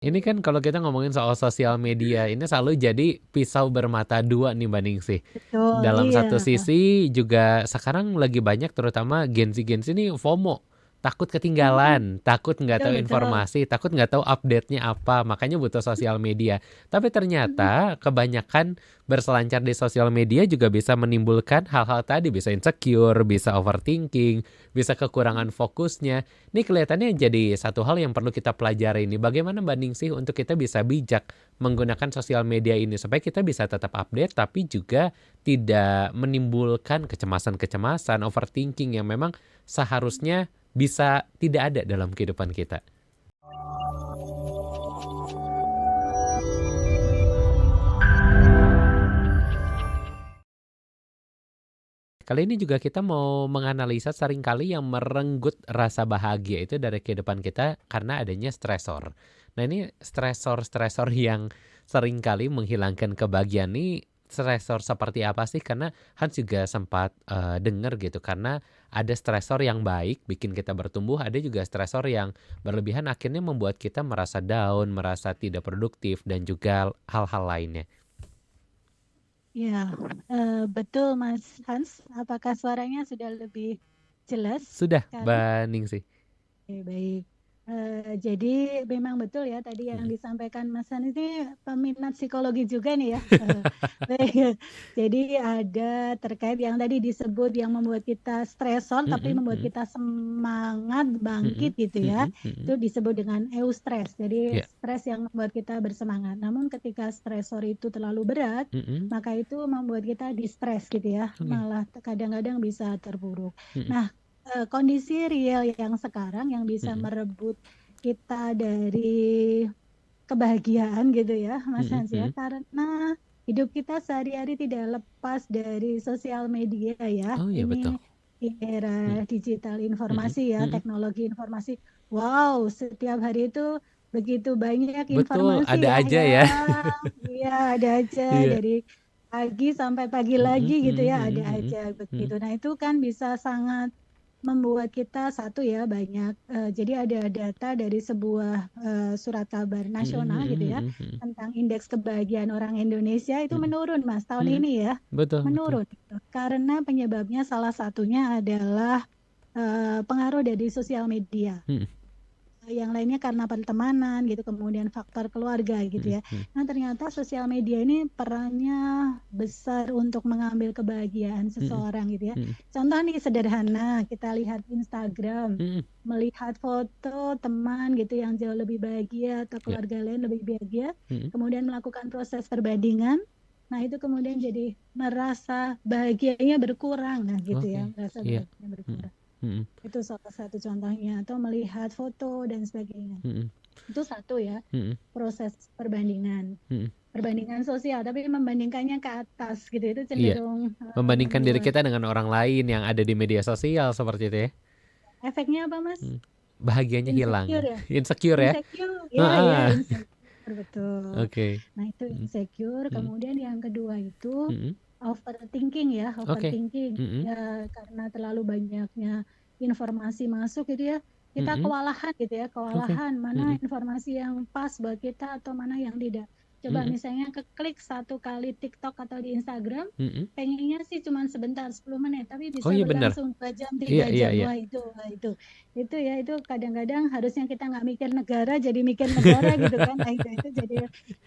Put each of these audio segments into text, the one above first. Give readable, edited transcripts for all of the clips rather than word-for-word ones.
Ini kan kalau kita ngomongin soal sosial media, ini selalu jadi pisau bermata dua nih Mbak Ningsih. Betul, Dalam iya. satu sisi juga sekarang lagi banyak terutama Gen Z ini FOMO. Takut Hmm, ketinggalan, takut nggak betul tahu betul. informasi, takut nggak tahu update-nya apa, makanya butuh sosial media. Tapi Mhm. ternyata kebanyakan berselancar di sosial media juga bisa menimbulkan hal-hal tadi, bisa insecure, bisa overthinking, bisa kekurangan fokusnya. Ini kelihatannya jadi satu hal yang perlu kita pelajari ini. Bagaimana Mbak Ningsih untuk kita bisa bijak menggunakan sosial media ini supaya kita bisa tetap update tapi juga tidak menimbulkan kecemasan-kecemasan, overthinking yang memang seharusnya bisa tidak ada dalam kehidupan kita. Kali ini juga kita mau menganalisa seringkali yang merenggut rasa bahagia itu dari kehidupan kita karena adanya stresor. Nah ini stresor-stresor yang seringkali menghilangkan kebahagiaan ini stresor seperti apa sih? Karena Hans juga sempat dengar gitu karena ada stresor yang baik bikin kita bertumbuh, ada juga stresor yang berlebihan akhirnya membuat kita merasa down, merasa tidak produktif dan juga hal-hal lainnya. Ya, betul Mas Hans. Apakah suaranya sudah lebih jelas Sudah, sekarang? Mbak Ningsih. Oke, baik. Jadi memang betul ya tadi yang Mm-mm. disampaikan Mas Han ini peminat psikologi juga nih ya. Baik. Jadi ada terkait yang tadi disebut yang membuat kita stresor tapi Mm-mm, membuat mm-mm, kita semangat bangkit mm-mm, gitu ya. mm-mm, Itu mm-mm. disebut dengan eustress. Jadi Ya. stres yang membuat kita bersemangat. Namun ketika stresor itu terlalu berat, Mhm, maka itu membuat kita distress gitu ya. oke. Malah kadang-kadang bisa terpuruk. Mhm, Nah, kondisi real yang sekarang yang bisa mhm, merebut kita dari kebahagiaan gitu ya, Mas mhm, Hans ya, mhm. karena hidup kita sehari-hari tidak lepas dari sosial media ya. Oh iya Ini betul. di era Mhm, digital mhm, informasi ya, mhm. teknologi informasi. Wow, setiap hari itu begitu banyak Betul, informasi ada ya aja ya. yang ya ada aja Iya. dari pagi sampai pagi lagi Mhm, gitu mhm, ya, ada mhm, aja mhm, begitu. mhm. Nah, itu kan bisa sangat membuat kita satu ya banyak jadi ada data dari sebuah surat kabar Mhm, nasional gitu mhm, ya mhm, mhm. tentang indeks kebahagiaan orang Indonesia itu Mhm, menurun Mas tahun mhm. ini ya Betul, betul. menurun gitu. Karena penyebabnya salah satunya adalah pengaruh dari sosial media. Mhm, Yang lainnya karena pertemanan gitu, kemudian faktor keluarga gitu mhm, ya. mhm, Nah, ternyata sosial media ini perannya besar untuk mengambil kebahagiaan mhm, seseorang gitu ya. mhm, Contoh nih sederhana, kita lihat Instagram, mhm. melihat foto teman gitu yang jauh lebih bahagia atau Ya. keluarga lain lebih bahagia, Mhm. kemudian melakukan proses perbandingan. Nah, itu kemudian jadi merasa bahagianya berkurang, nah gitu ya, Oke. merasa Iya. bahagianya Mhm, berkurang. mhm, Itu salah satu contohnya, atau melihat foto dan sebagainya. mhm, Itu satu ya, mhm, proses perbandingan. mhm. Perbandingan sosial, tapi membandingkannya ke atas gitu, itu Iya. cenderung Membandingkan diri membuat kita dengan orang lain yang ada di media sosial seperti itu ya. efeknya apa, Mas? Hmm. Bahagianya Insecure hilang. ya? Insecure ya. Insecure, ya, ya, Heeh. insecure, betul. Oke. Nah, itu Mhm, insecure. mhm, Kemudian yang kedua itu mhm. overthinking ya, Oke. overthinking. Mhm, Ya, karena terlalu banyaknya informasi masuk gitu ya, kita mhm. kewalahan gitu ya, Oke. kewalahan mana Mhm, informasi yang pas buat kita atau mana yang tidak. Coba mhm, misalnya keklik satu kali TikTok atau di Instagram, mhm. pengennya sih cuma sebentar 10 menit, tapi Oh bisa iya benar. berlangsung 2 jam, Iya, 3 iya, jam. iya. Wah, itu ya, itu kadang-kadang harusnya kita nggak mikir negara, jadi mikir negara gitu kan. Nah, itu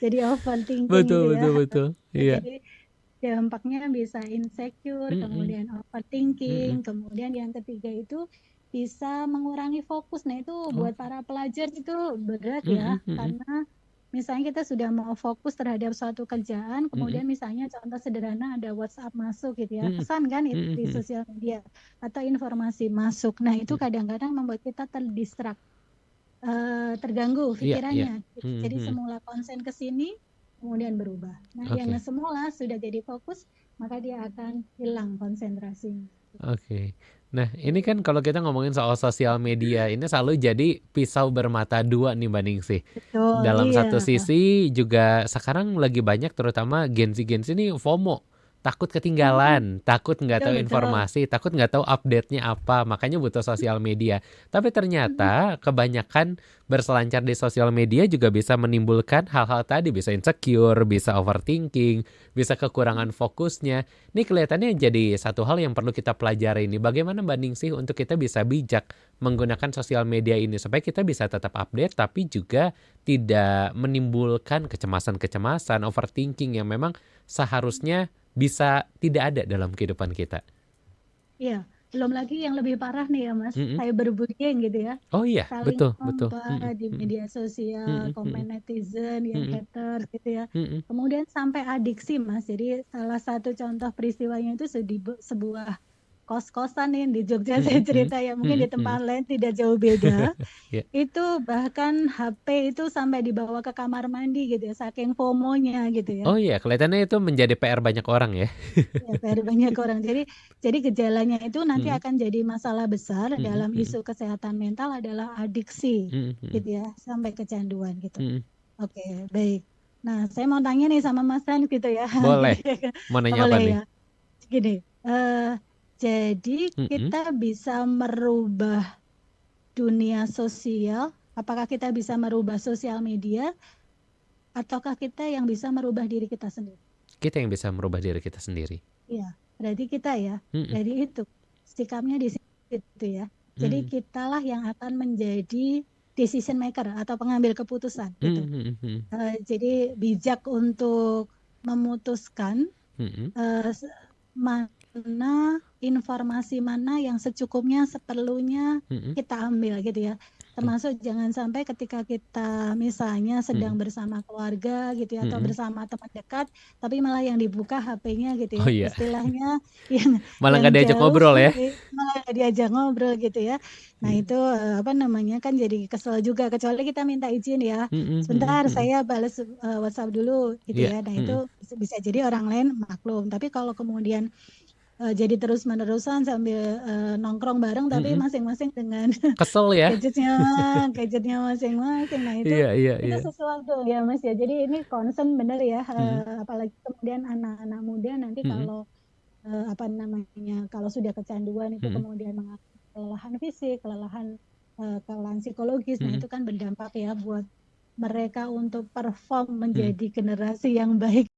jadi overthinking itu Betul, ya. betul, betul. Iya. Jadi dampaknya bisa insecure, Mhm, kemudian overthinking, mhm. kemudian yang ketiga itu bisa mengurangi fokus. Nah, itu buat Oke. para pelajar itu berat ya, Mhm, mhm, karena misalnya kita sudah mau fokus terhadap suatu kerjaan, mhm, kemudian misalnya contoh sederhana ada WhatsApp masuk gitu ya, mhm, pesan kan itu mhm, di mhm. sosial media atau informasi masuk. Nah, itu Mhm. kadang-kadang membuat kita terdistrak, terganggu Iya, iya. pikirannya gitu. Mhm, Jadi mhm. semula konsen ke sini, kemudian berubah. Nah, yang Oke. semula sudah jadi fokus, maka dia akan hilang konsentrasinya. Oke. Nah, ini kan kalau kita ngomongin soal sosial media, ini selalu jadi pisau bermata dua nih Mbak Ningsih. Betul, Dalam iya. satu sisi juga sekarang lagi banyak terutama Gen Z ini FOMO. takut Mhm, ketinggalan, takut nggak betul tahu betul. informasi, takut nggak tahu update-nya apa, makanya butuh sosial media. Tapi Mhm, ternyata kebanyakan berselancar di sosial media juga bisa menimbulkan hal-hal tadi, bisa insecure, bisa overthinking, bisa mhm. kekurangan fokusnya. Ini kelihatannya jadi satu hal yang perlu kita pelajari nih. Bagaimana Mbak Ningsih untuk kita bisa bijak menggunakan sosial media ini supaya kita bisa tetap update tapi juga tidak menimbulkan kecemasan-kecemasan, overthinking yang memang seharusnya bisa tidak ada dalam kehidupan kita. Iya, belum lagi yang lebih parah nih ya Mas, Mhm. cyberbullying gitu ya. Oh iya, Saling betul betul. ngomong Mhm di mhm. media sosial, Mhm komen mhm. netizen yang Mhm. haters gitu ya. Mhm. Kemudian sampai adiksi Mas. Jadi salah satu contoh peristiwanya itu sebuah kos-kosan nih di Jogja saya Mhm mhm. cerita ya, mungkin di Mhm tempat mhm. lain tidak jauh beda. Iya. Itu bahkan HP itu sampai dibawa ke kamar mandi gitu ya, saking FOMO-nya gitu ya. Oh iya, kelihatannya itu menjadi PR banyak orang ya. Ya, dari banyak orang. Jadi gejalanya itu nanti Mhm. akan jadi masalah besar Mhm dalam mhm. isu kesehatan mental adalah adiksi, Mhm mhm. gitu ya, sampai kecanduan gitu. Mhm. Oke, baik. Nah, saya mau tanya nih sama Mas Hans gitu ya. Boleh. Mau Oh, nanya apa boleh nih? ya. Gini, jadi Mhm. kita bisa merubah dunia sosial. Apakah kita bisa merubah sosial media, ataukah kita yang bisa merubah diri kita sendiri? Kita yang bisa merubah diri kita sendiri. Iya, berarti kita ya. Mhm. Jadi itu sikapnya di situ ya. Jadi Mhm. kitalah yang akan menjadi decision maker atau pengambil keputusan gitu. Mhm mhm mhm. Jadi bijak untuk memutuskan Mhm. eh, se- mana informasi mana yang secukupnya seperlunya Mhm. kita ambil gitu ya. Termasuk jangan sampai ketika kita misalnya sedang Mhm. bersama keluarga gitu ya atau Mhm. bersama teman dekat, tapi malah yang dibuka HP-nya gitu Oh ya. iya, Istilahnya yang malah yang nggak diajak jauh ngobrol ya? malah diajak ngobrol gitu ya. Nah, Iya. itu apa namanya kan jadi kesel juga kecuali kita minta izin ya. Mhm mhm Sebentar mhm. saya balas WhatsApp dulu gitu Iya. ya. Nah, itu Mhm. bisa jadi orang lain maklum. Tapi kalau kemudian jadi terus-menerusan sambil nongkrong bareng tapi Mhm. masing-masing dengan Kesel ya? gadgetnya gadgetnya masing-masing. Nah, Iya iya itu iya. sesuatu ya Mas ya. Jadi ini concern bener ya. Mhm. Apalagi kemudian anak-anak muda nanti Mhm. kalau apa namanya kalau sudah kecanduan itu Mhm. kemudian mengalami kelelahan fisik, kelelahan psikologis. Nah, Mhm. itu kan berdampak ya buat mereka untuk perform Mhm. menjadi generasi yang baik